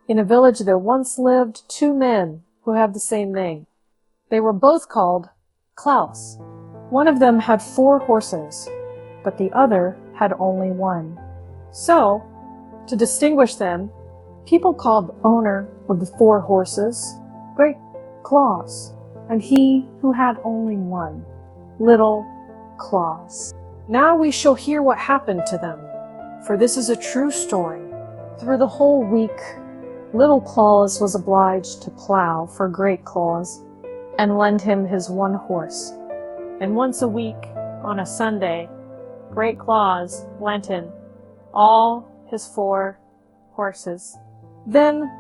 In a village there once lived two men who had the same name. They were both called Klaus. One of them had 4 horses, but the other had only 1. So, to distinguish them, people called the owner of the 4 horses Great Claus, and he who had only 1, Little Claus. Now we shall hear what happened to them, for this is a true story. Through the whole week, Little Claus was obliged to plow for Great Claus and lend him his 1 horse. And once a week, on a Sunday, Great Claus lent him all his 4 horses. Then,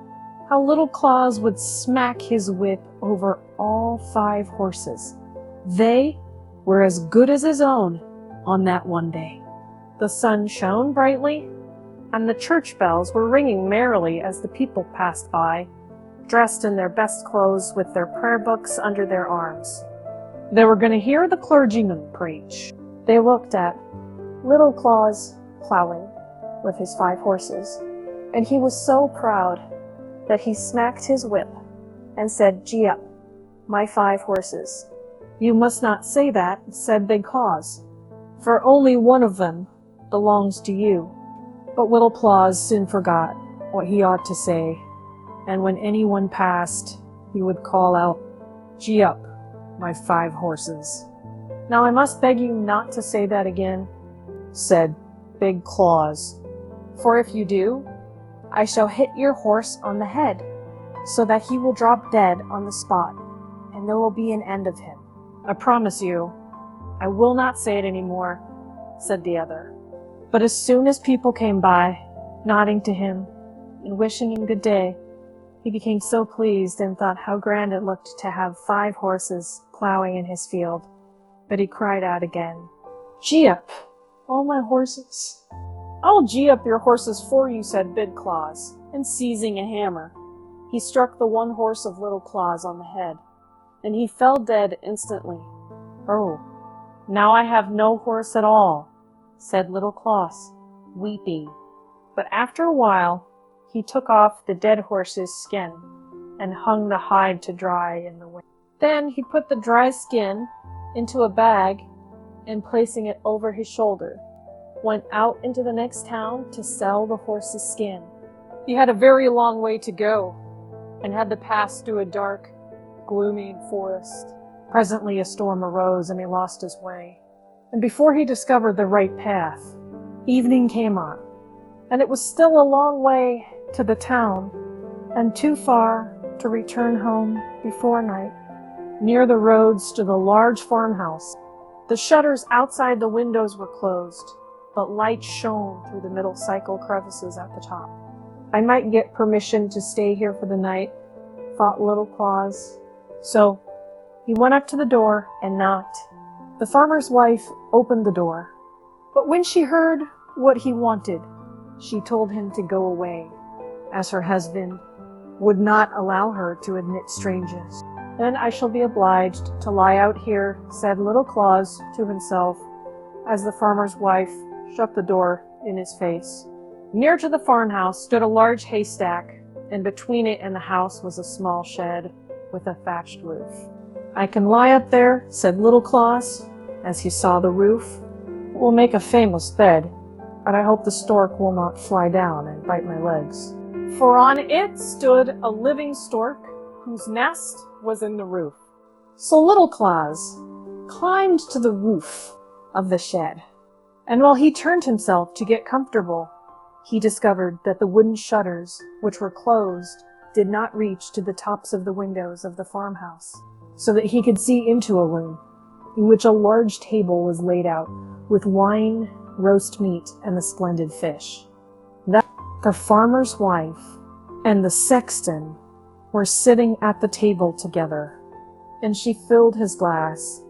how Little Claus would smack his whip over all 5 horses. They were as good as his own on that one day. The sun shone brightly, and the church bells were ringing merrily as the people passed by, dressed in their best clothes with their prayer books under their arms. They were going to hear the clergyman preach. They looked at Little Claus plowing with his 5 horses, and he was so proud that he smacked his whip and said, "Gee up, my 5 horses." "You must not say that," said Big Claus, "for only one of them belongs to you." But Little Claus soon forgot what he ought to say, and when anyone passed, he would call out, "Gee up, my 5 horses." "Now I must beg you not to say that again," said Big Claus, "for if you do, I shall hit your horse on the head, so that he will drop dead on the spot, and there will be an end of him." "I promise you, I will not say it any more," said the other. But as soon as people came by, nodding to him and wishing him good day, he became so pleased and thought how grand it looked to have 5 horses plowing in his field, that he cried out again, "Gee up, all my horses." "I'll gee up your horses for you," said Big Claus, and seizing a hammer, he struck the 1 horse of Little Claus on the head, and he fell dead instantly. "Oh, now I have no horse at all," said Little Claus, weeping. But after a while, he took off the dead horse's skin and hung the hide to dry in the wind. Then he put the dry skin into a bag and, placing it over his shoulder, went out into the next town to sell the horse's skin. He had a very long way to go and had to pass through a dark, gloomy forest. Presently a storm arose and he lost his way. And before he discovered the right path, evening came on, and it was still a long way to the town and too far to return home before night. Near the road stood a large farmhouse. The shutters outside the windows were closed, but light shone through the middle cycle crevices at the top. "I might get permission to stay here for the night," thought Little Claus. So he went up to the door and knocked. The farmer's wife opened the door, but when she heard what he wanted, she told him to go away, as her husband would not allow her to admit strangers. "Then I shall be obliged to lie out here," said Little Claus to himself, as the farmer's wife shut the door in his face. Near to the farmhouse stood a large haystack, and between it and the house was a small shed with a thatched roof. "I can lie up there," said Little Claus, as he saw the roof. "It will make a famous bed, but I hope the stork will not fly down and bite my legs." For on it stood a living stork, whose nest was in the roof. So Little Claus climbed to the roof of the shed, and while he turned himself to get comfortable, he discovered that the wooden shutters, which were closed, did not reach to the tops of the windows of the farmhouse, so that he could see into a room in which a large table was laid out with wine, roast meat, and a splendid fish. That the farmer's wife and the sexton were sitting at the table together, and she filled his glass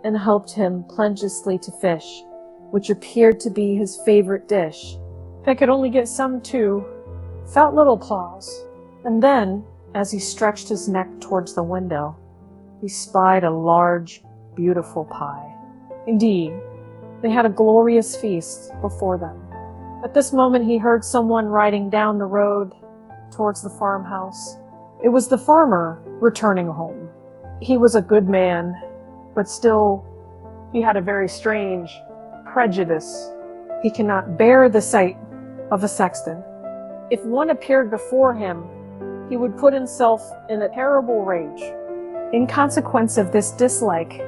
and helped him plenteously to fish, which appeared to be his favorite dish. If I could only get some too, thought Little Claus. And then, as he stretched his neck towards the window, he spied a large, beautiful pie. Indeed, they had a glorious feast before them. At this moment he heard someone riding down the road towards the farmhouse. It was the farmer returning home. He was a good man, but still he had a very strange prejudice. He cannot bear the sight of a sexton. If one appeared before him, he would put himself in a terrible rage. In consequence of this dislike,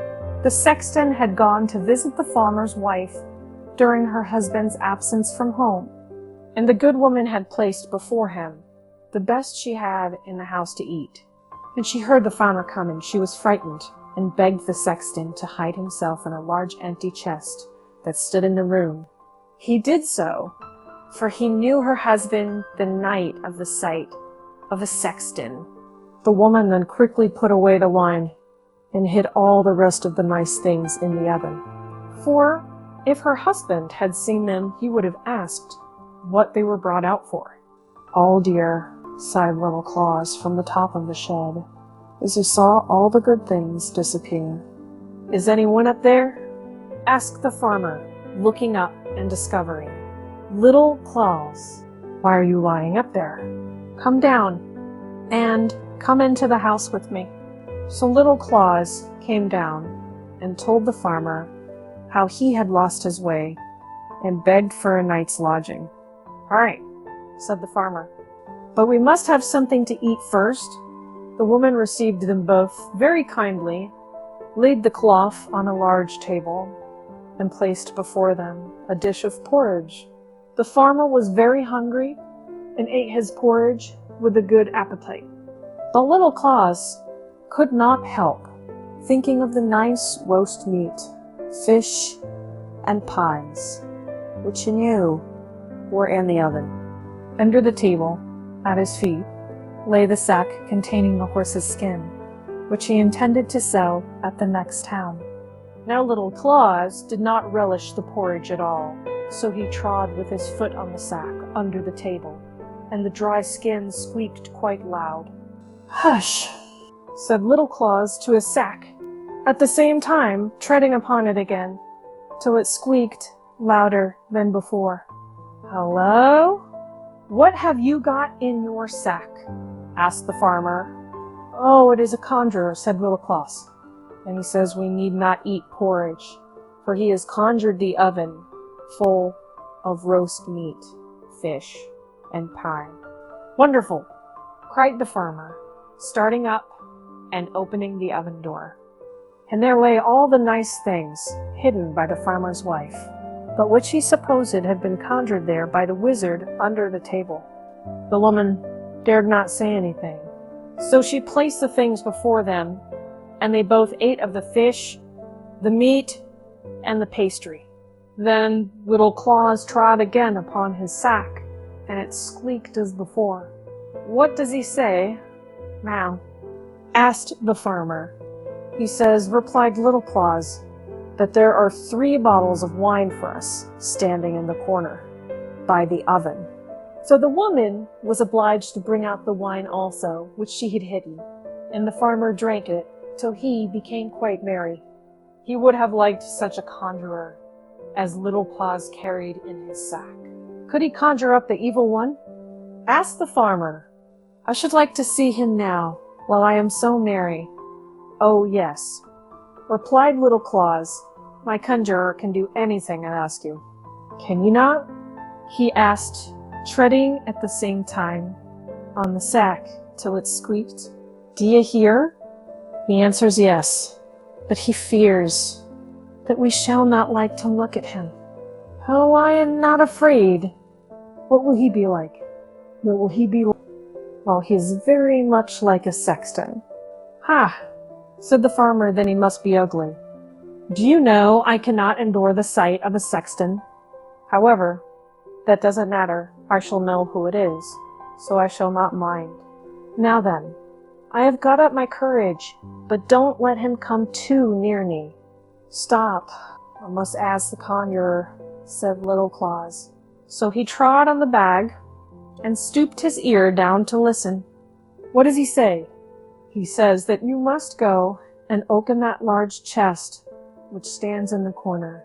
the sexton had gone to visit the farmer's wife during her husband's absence from home, and the good woman had placed before him the best she had in the house to eat. When she heard the farmer coming, she was frightened and begged the sexton to hide himself in a large empty chest that stood in the room. He did so, for he knew her husband the night of the sight of a sexton. The woman then quickly put away the wine and hid all the rest of the nice things in the oven. For if her husband had seen them, he would have asked what they were brought out for. "Oh dear," sighed Little Claus from the top of the shed, as he saw all the good things disappear. "Is anyone up there?" asked the farmer, looking up and discovering Little Claus. "Why are you lying up there? Come down and come into the house with me." So Little Claus came down and told the farmer how he had lost his way and begged for a night's lodging. "All right," said the farmer, "but we must have something to eat first." The woman received them both very kindly, laid the cloth on a large table, and placed before them a dish of porridge. The farmer was very hungry and ate his porridge with a good appetite. But Little Claus could not help thinking of the nice roast meat, fish, and pies, which he knew were in the oven. Under the table, at his feet, lay the sack containing the horse's skin, which he intended to sell at the next town. Now Little Claus did not relish the porridge at all, so he trod with his foot on the sack under the table, and the dry skin squeaked quite loud. "Hush!" said Little Claus to his sack, at the same time treading upon it again, till it squeaked louder than before. "Hello? What have you got in your sack?" asked the farmer. "Oh, it is a conjurer," said Little Claus, "and he says we need not eat porridge, for he has conjured the oven full of roast meat, fish, and pie." "Wonderful!" cried the farmer, starting up and opening the oven door. And there lay all the nice things hidden by the farmer's wife, but which he supposed had been conjured there by the wizard under the table. The woman dared not say anything, so she placed the things before them, and they both ate of the fish, the meat, and the pastry. Then Little Claus trod again upon his sack, and it squeaked as before. "What does he say now?" asked the farmer. "He says," replied Little Claus, "that there are 3 bottles of wine for us standing in the corner by the oven." So the woman was obliged to bring out the wine also, which she had hidden, and the farmer drank it till he became quite merry. He would have liked such a conjurer as Little Claus carried in his sack. Could he conjure up the evil one? Asked the farmer. "I should like to see him now, while I am so merry." "Oh, yes," replied Little Claus. "My conjurer can do anything I ask you." "Can you not?" he asked, treading at the same time on the sack till it squeaked. "Do you hear?" He answers yes, but he fears that we shall not like to look at him. "Oh, I am not afraid." "What will he be like?" "What will he be like?" "Well, he is very much like a sexton." "Ha!" said the farmer, "then he must be ugly." "Do you know I cannot endure the sight of a sexton? However, that doesn't matter. I shall know who it is, so I shall not mind. Now then, I have got up my courage, but don't let him come too near me." "Stop, I must ask the conjurer," said Little Claus. So he trod on the bag and stooped his ear down to listen. "What does he say?" "He says that you must go and open that large chest which stands in the corner,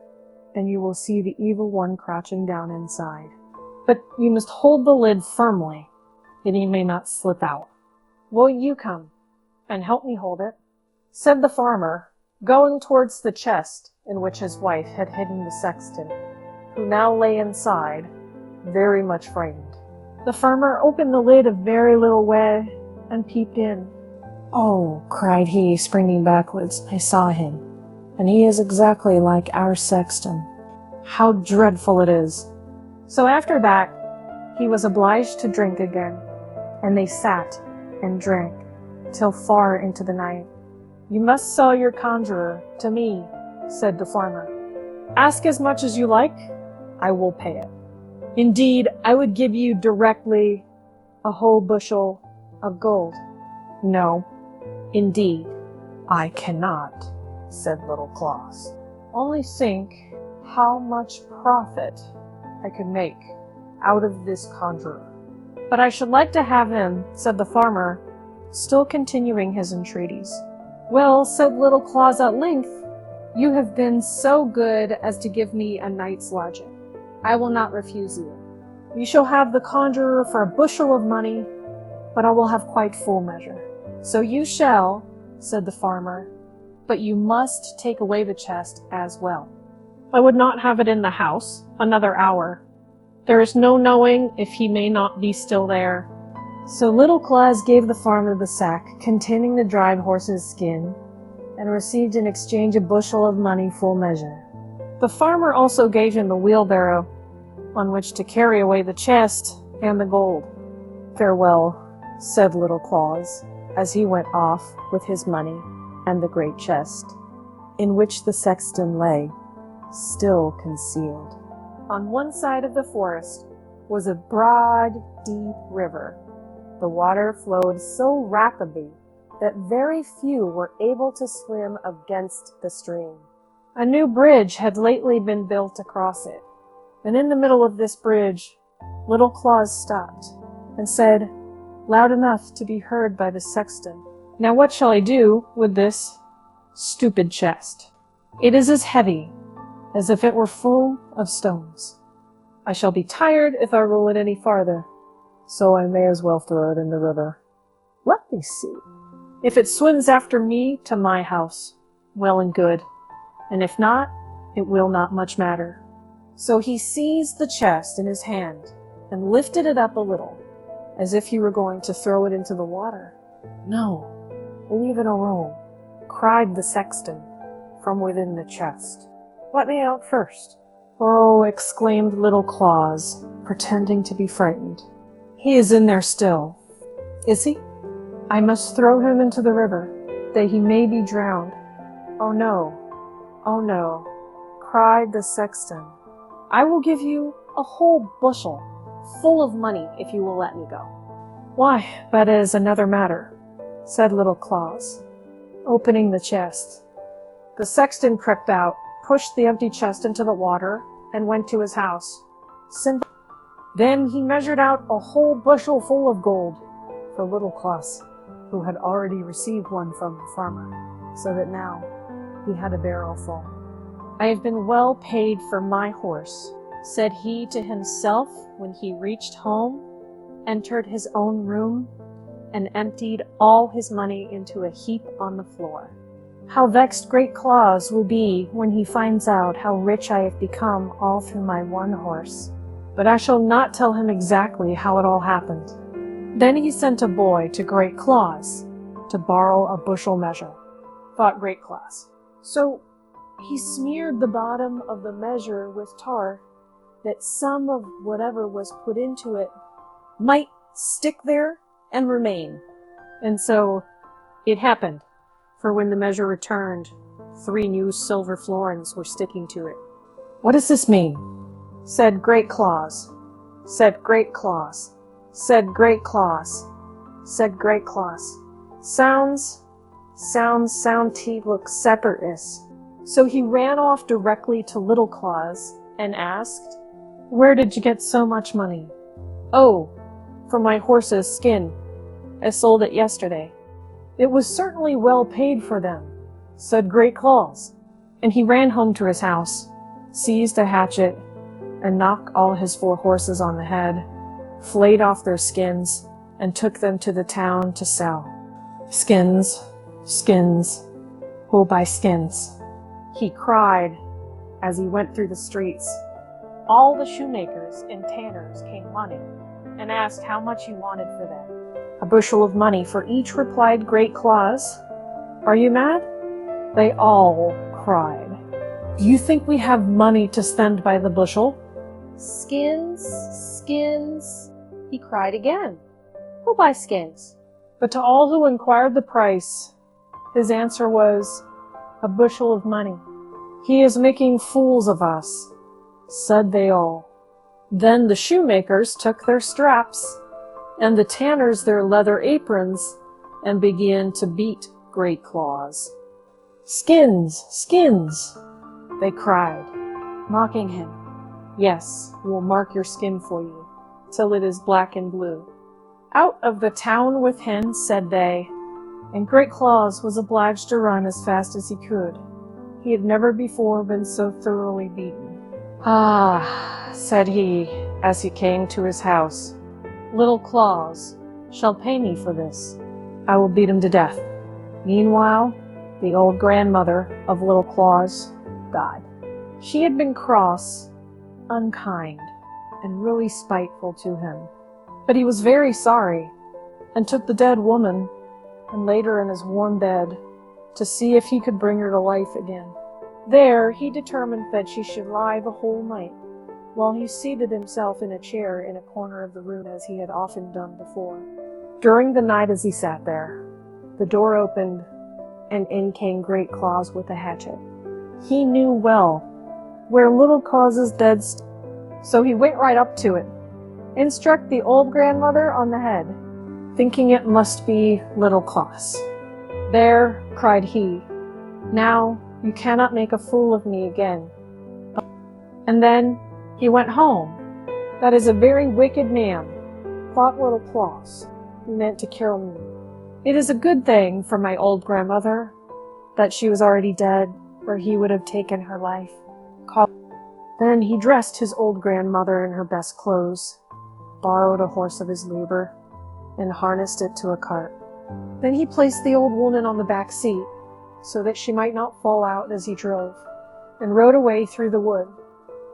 and you will see the evil one crouching down inside. But you must hold the lid firmly. that he may not slip out. Will you come and help me hold it? Said the farmer, going towards the chest in which his wife had hidden the sexton, who now lay inside, very much frightened. The farmer opened the lid a very little way and peeped in. "Oh," cried he, springing backwards, "I saw him, and he is exactly like our sexton. How dreadful it is!" So after that, he was obliged to drink again, and they sat and drank till far into the night. "You must sell your conjurer to me," said the farmer. "Ask as much as you like, I will pay it. Indeed, I would give you directly a whole bushel of gold." "No, indeed, I cannot," said Little Claus. "Only think how much profit I could make out of this conjurer." "But I should like to have him," said the farmer, still continuing his entreaties. "Well," said Little Claus at length, "you have been so good as to give me a night's lodging. I will not refuse you. You shall have the conjurer for a bushel of money, but I will have quite full measure." "So you shall," said the farmer, "but you must take away the chest as well. I would not have it in the house another hour. There is no knowing if he may not be still there." So Little Claus gave the farmer the sack containing the dried horse's skin, and received in exchange a bushel of money full measure. The farmer also gave him the wheelbarrow on which to carry away the chest and the gold. "Farewell," said Little Claus, as he went off with his money and the great chest, in which the sexton lay, still concealed. On one side of the forest was a broad, deep river. The water flowed so rapidly that very few were able to swim against the stream. A new bridge had lately been built across it, and in the middle of this bridge, Little Claus stopped and said, loud enough to be heard by the sexton, "Now what shall I do with this stupid chest? It is as heavy as if it were full of stones. I shall be tired if I roll it any farther, so I may as well throw it in the river. Let me see. If it swims after me to my house, well and good, and if not, it will not much matter." So he seized the chest in his hand and lifted it up a little, as if he were going to throw it into the water. "No, leave it alone," cried the sexton from within the chest. "Let me out first." "Oh," exclaimed Little Claus, pretending to be frightened. "He is in there still." "Is he? I must throw him into the river, that he may be drowned." "Oh no, oh no," cried the sexton. "I will give you a whole bushel full of money if you will let me go." "Why, that is another matter," said Little Claus, opening the chest. The sexton crept out, pushed the empty chest into the water, and went to his house. Then he measured out a whole bushel full of gold for Little Claus, who had already received one from the farmer, so that now he had a barrel full. "I have been well paid for my horse," said he to himself when he reached home, entered his own room, and emptied all his money into a heap on the floor. "How vexed Great Claus will be when he finds out how rich I have become all through my one horse. But I shall not tell him exactly how it all happened." Then he sent a boy to Great Claus to borrow a bushel measure, thought Great Claus. So he smeared the bottom of the measure with tar, that some of whatever was put into it might stick there and remain. And so it happened, for when the measure returned, 3 new silver florins were sticking to it. "What does this mean?" said Great Claus, said Great Claus, said Great Claus, said Great Claus. Sounds teeth look separateness. So he ran off directly to Little Claus and asked, "Where did you get so much money?" "Oh, for my horse's skin. I sold it yesterday." "It was certainly well paid for them," said Great Claus, and he ran home to his house, seized a hatchet, and knocked all his 4 horses on the head, flayed off their skins, and took them to the town to sell. Skins, skins, who'll buy skins? He cried as he went through the streets. All the shoemakers and tanners came running and asked how much he wanted for them. "A bushel of money for each," replied Great Claus. "Are you mad?" They all cried. "Do you think we have money to spend by the bushel?" "Skins, skins," he cried again. "Who'll buy skins?" But to all who inquired the price, his answer was, "A bushel of money." "He is making fools of us," said they all. Then the shoemakers took their straps, and the tanners their leather aprons, and began to beat Great Claus. "Skins, skins," they cried, mocking him. "Yes, we'll mark your skin for you, till it is black and blue." "Out of the town with him," said they, and Great Claus was obliged to run as fast as he could. He had never before been so thoroughly beaten. "Ah," said he, as he came to his house, "Little Claus shall pay me for this. I will beat him to death." Meanwhile, the old grandmother of Little Claus died. She had been cross, unkind, and really spiteful to him. But he was very sorry, and took the dead woman and laid her in his warm bed to see if he could bring her to life again. There he determined that she should lie the whole night, while he seated himself in a chair in a corner of the room as he had often done before. During the night as he sat there, the door opened, and in came Great Claus with a hatchet. He knew well where Little Claus's dead so he went right up to it, and struck the old grandmother on the head, thinking it must be Little Claus. "There," cried he, "now you cannot make a fool of me again." And then he went home. "That is a very wicked man," thought Little Claus. "He meant to kill me. It is a good thing for my old grandmother that she was already dead, or he would have taken her life." Then he dressed his old grandmother in her best clothes, borrowed a horse of his labor, and harnessed it to a cart. Then he placed the old woman on the back seat, so that she might not fall out as he drove, and rode away through the wood.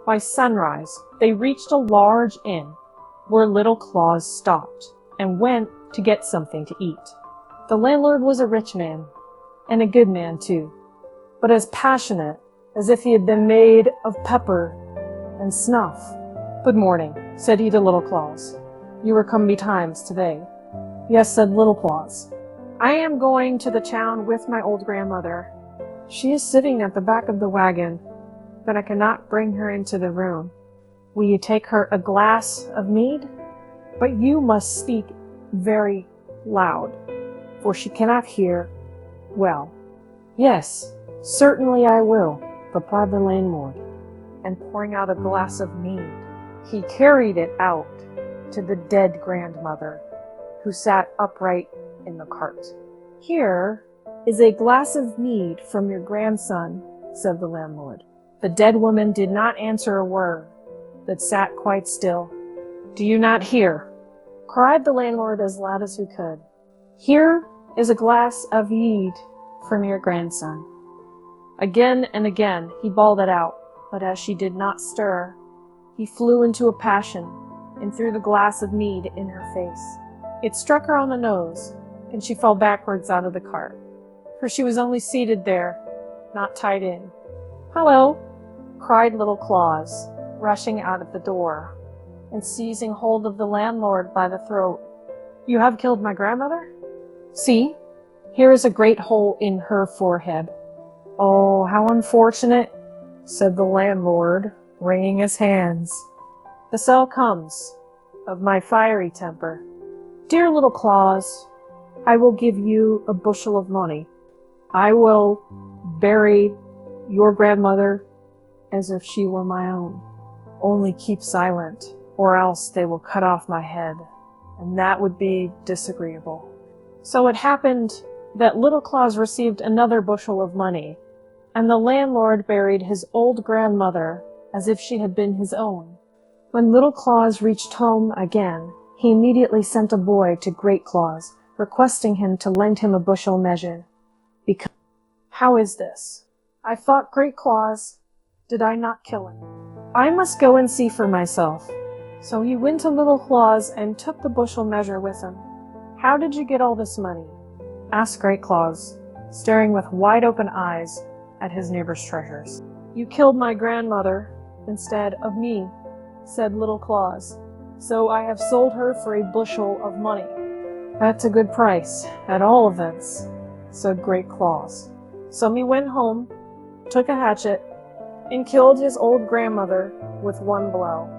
By sunrise, they reached a large inn, where Little Claus stopped, and went to get something to eat. The landlord was a rich man, and a good man too, but as passionate as if he had been made of pepper and snuff. "Good morning," said he to Little Claus. "You are come betimes today." "Yes," said Little Claus. "I am going to the town with my old grandmother. She is sitting at the back of the wagon, but I cannot bring her into the room. Will you take her a glass of mead? But you must speak very loud, for she cannot hear well." "Yes, certainly I will," replied the landlord, and pouring out a glass of mead, he carried it out to the dead grandmother, who sat upright in the cart. "Here is a glass of mead from your grandson," said the landlord. The dead woman did not answer a word, but sat quite still. "Do you not hear?" cried the landlord as loud as he could. "Here is a glass of mead from your grandson." Again and again he bawled it out, but as she did not stir, he flew into a passion and threw the glass of mead in her face. It struck her on the nose, and she fell backwards out of the cart, for she was only seated there, not tied in. "Hello!" cried Little Claus, rushing out of the door, and seizing hold of the landlord by the throat. "You have killed my grandmother? See, here is a great hole in her forehead." "Oh, how unfortunate," said the landlord, wringing his hands. "The cell comes of my fiery temper. Dear Little Claus, I will give you a bushel of money. I will bury your grandmother as if she were my own. Only keep silent, or else they will cut off my head, and that would be disagreeable." So it happened that Little Claus received another bushel of money, and the landlord buried his old grandmother as if she had been his own. When Little Claus reached home again, he immediately sent a boy to Great Claus, requesting him to lend him a bushel measure. Because, how is this? I fought Great Claus. Did I not kill him? I must go and see for myself. So he went to Little Claus and took the bushel measure with him. How did you get all this money? Asked Great Claus, staring with wide-open eyes at his neighbor's treasures. You killed my grandmother instead of me, said Little Claus, so I have sold her for a bushel of money. That's a good price, at all events, said Great Claus. So he went home, took a hatchet, and killed his old grandmother with one blow.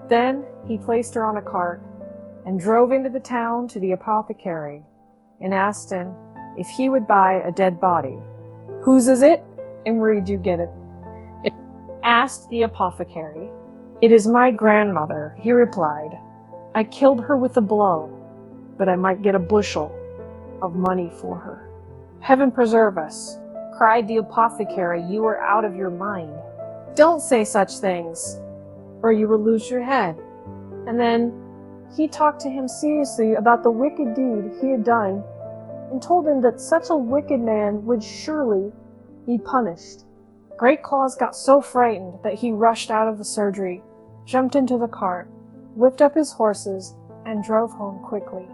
Then he placed her on a cart and drove into the town to the apothecary and asked him if he would buy a dead body. Whose is it, and where did you get it? Asked the apothecary. It is my grandmother, he replied. I killed her with a blow, but I might get a bushel of money for her. Heaven preserve us, cried the apothecary, you are out of your mind. Don't say such things, or you will lose your head. And then he talked to him seriously about the wicked deed he had done, and told him that such a wicked man would surely be punished. Great Claus got so frightened that he rushed out of the surgery, jumped into the cart, whipped up his horses, and drove home quickly.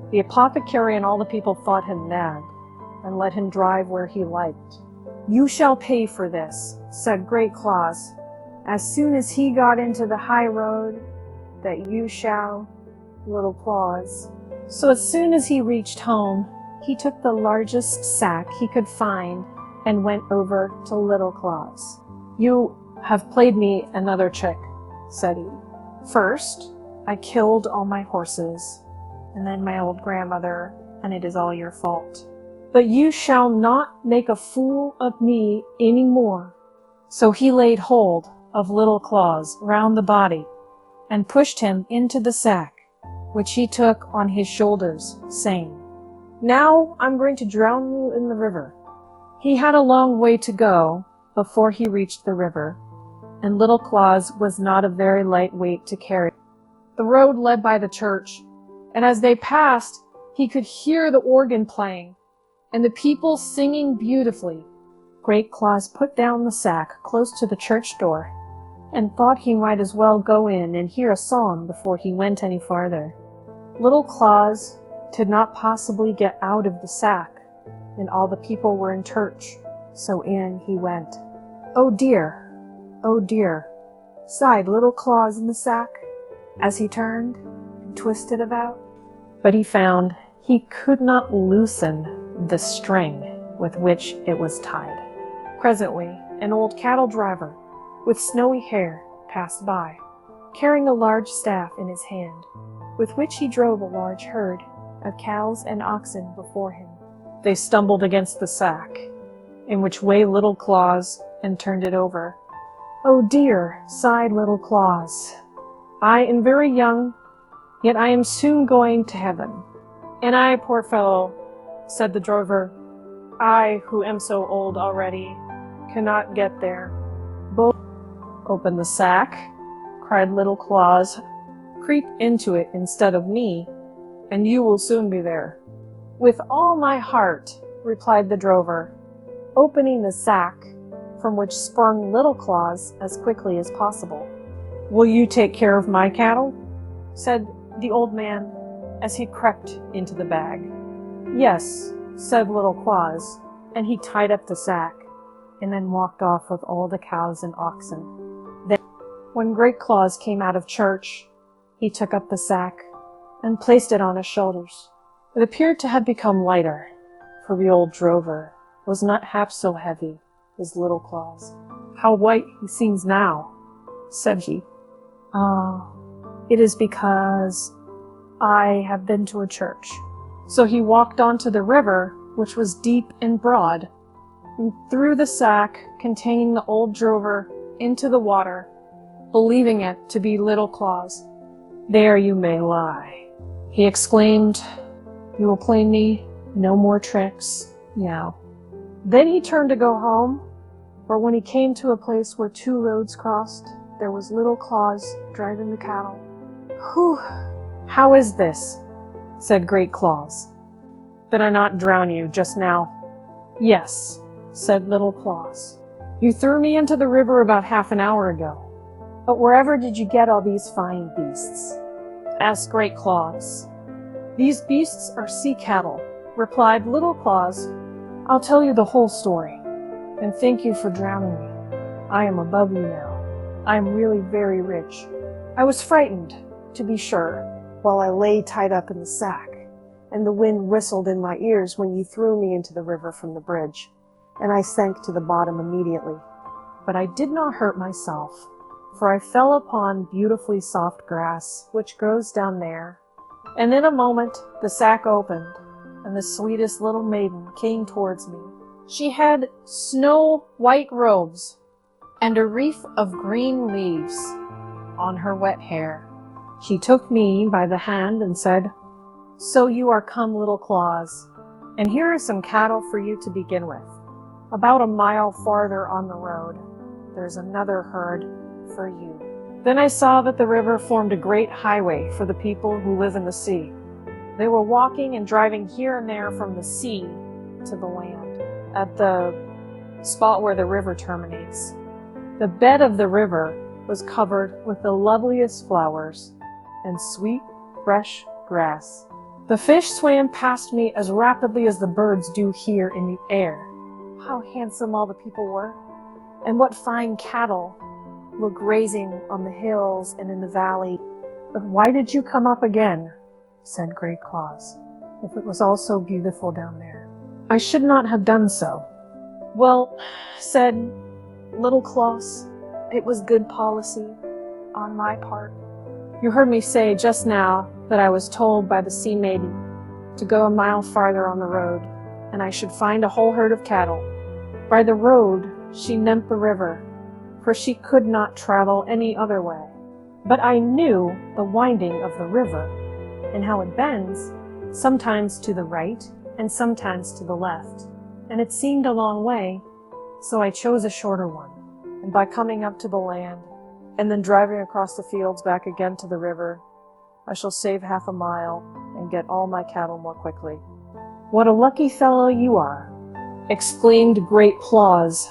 The apothecary and all the people thought him mad, and let him drive where he liked. You shall pay for this, said Great Claus, as soon as he got into the high road, that you shall, Little Claus. So as soon as he reached home, he took the largest sack he could find and went over to Little Claus. You have played me another trick, said he. First, I killed all my horses, and then my old grandmother, and it is all your fault. But you shall not make a fool of me any more. So he laid hold of Little Claus round the body and pushed him into the sack, which he took on his shoulders, saying, Now I'm going to drown you in the river. He had a long way to go before he reached the river, and Little Claus was not a very light weight to carry. The road led by the church, and as they passed, he could hear the organ playing, and the people singing beautifully. Great Claus put down the sack close to the church door, and thought he might as well go in and hear a song before he went any farther. Little Claus could not possibly get out of the sack, and all the people were in church, so in he went. Oh dear, sighed Little Claus in the sack, as he turned and twisted about. But he found he could not loosen the string with which it was tied. Presently, an old cattle driver with snowy hair passed by, carrying a large staff in his hand, with which he drove a large herd of cows and oxen before him. They stumbled against the sack, in which way Little Claus, and turned it over. Oh dear, sighed Little Claus. I am very young, yet I am soon going to heaven. And I, poor fellow, said the drover, I, who am so old already, cannot get there. Both open the sack, cried Little Claus. Creep into it instead of me, and you will soon be there. With all my heart, replied the drover, opening the sack, from which sprung Little Claus as quickly as possible. Will you take care of my cattle? Said the old man as he crept into the bag. Yes, said Little Claus, and he tied up the sack, and then walked off with all the cows and oxen. Then, when Great Claus came out of church, he took up the sack and placed it on his shoulders. It appeared to have become lighter, for the old drover was not half so heavy as Little Claus. How white he seems now, said he. Ah, it is because I have been to a church. So he walked on to the river, which was deep and broad, and threw the sack containing the old drover into the water, believing it to be Little Claus. There you may lie, he exclaimed. You will play me no more tricks now. Then he turned to go home, but when he came to a place where two roads crossed, there was Little Claus driving the cattle. Whew, How is this? Said Great Claus. Did I not drown you just now? Yes, said Little Claus. You threw me into the river about half an hour ago. But wherever did you get all these fine beasts? Asked Great Claus. These beasts are sea cattle, replied Little Claus. I'll tell you the whole story, and thank you for drowning me. I am above you now. I am really very rich. I was frightened, to be sure, while I lay tied up in the sack, and the wind whistled in my ears when you threw me into the river from the bridge, and I sank to the bottom immediately. But I did not hurt myself, for I fell upon beautifully soft grass, which grows down there, and in a moment the sack opened, and the sweetest little maiden came towards me. She had snow-white robes and a wreath of green leaves on her wet hair. She took me by the hand and said, So you are come, Little Claus, and here are some cattle for you to begin with. About a mile farther on the road, there's another herd for you. Then I saw that the river formed a great highway for the people who live in the sea. They were walking and driving here and there from the sea to the land, at the spot where the river terminates. The bed of the river was covered with the loveliest flowers and sweet, fresh grass. The fish swam past me as rapidly as the birds do here in the air. How handsome all the people were, and what fine cattle were grazing on the hills and in the valley. But why did you come up again? Said Great Claus, if it was all so beautiful down there. I should not have done so. Well, said Little Claus, it was good policy on my part. You heard me say just now that I was told by the sea maiden to go a mile farther on the road, and I should find a whole herd of cattle. By the road she meant the river, for she could not travel any other way. But I knew the winding of the river, and how it bends, sometimes to the right and sometimes to the left, and it seemed a long way, so I chose a shorter one. And by coming up to the land, and then driving across the fields back again to the river, I shall save half a mile and get all my cattle more quickly. What a lucky fellow you are, exclaimed Great Claus.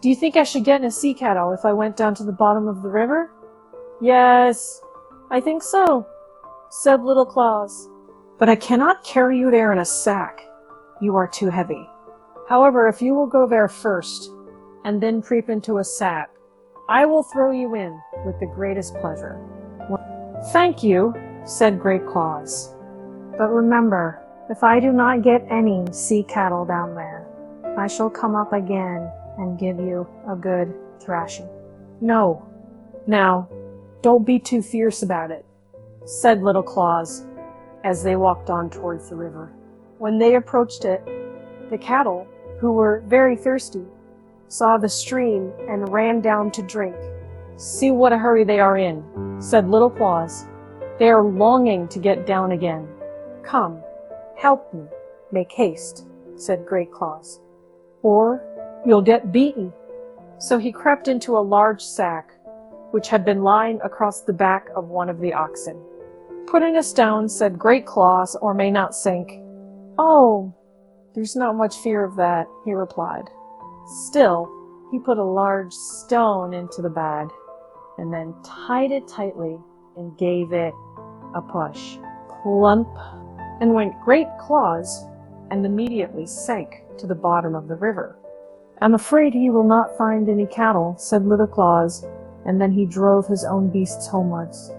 Do you think I should get in a sea cattle if I went down to the bottom of the river? Yes, I think so, said Little Claus. But I cannot carry you there in a sack. You are too heavy. However, if you will go there first, and then creep into a sack, I will throw you in with the greatest pleasure. Thank you, said Great Claus. But remember, if I do not get any sea cattle down there, I shall come up again and give you a good thrashing. No. Now, don't be too fierce about it, said Little Claus, as they walked on towards the river. When they approached it, the cattle, who were very thirsty, saw the stream and ran down to drink. See what a hurry they are in, said Little Claus. They are longing to get down again. Come, help me, make haste, said Great Claus, or you'll get beaten. So he crept into a large sack, which had been lying across the back of one of the oxen. Putting us down, said Great Claus, or may not sink. Oh, there's not much fear of that, he replied. Still, he put a large stone into the bag, and then tied it tightly and gave it a push. Plump, and went Great Claus, and immediately sank to the bottom of the river. I'm afraid he will not find any cattle, said Little Claus, and then he drove his own beasts homewards.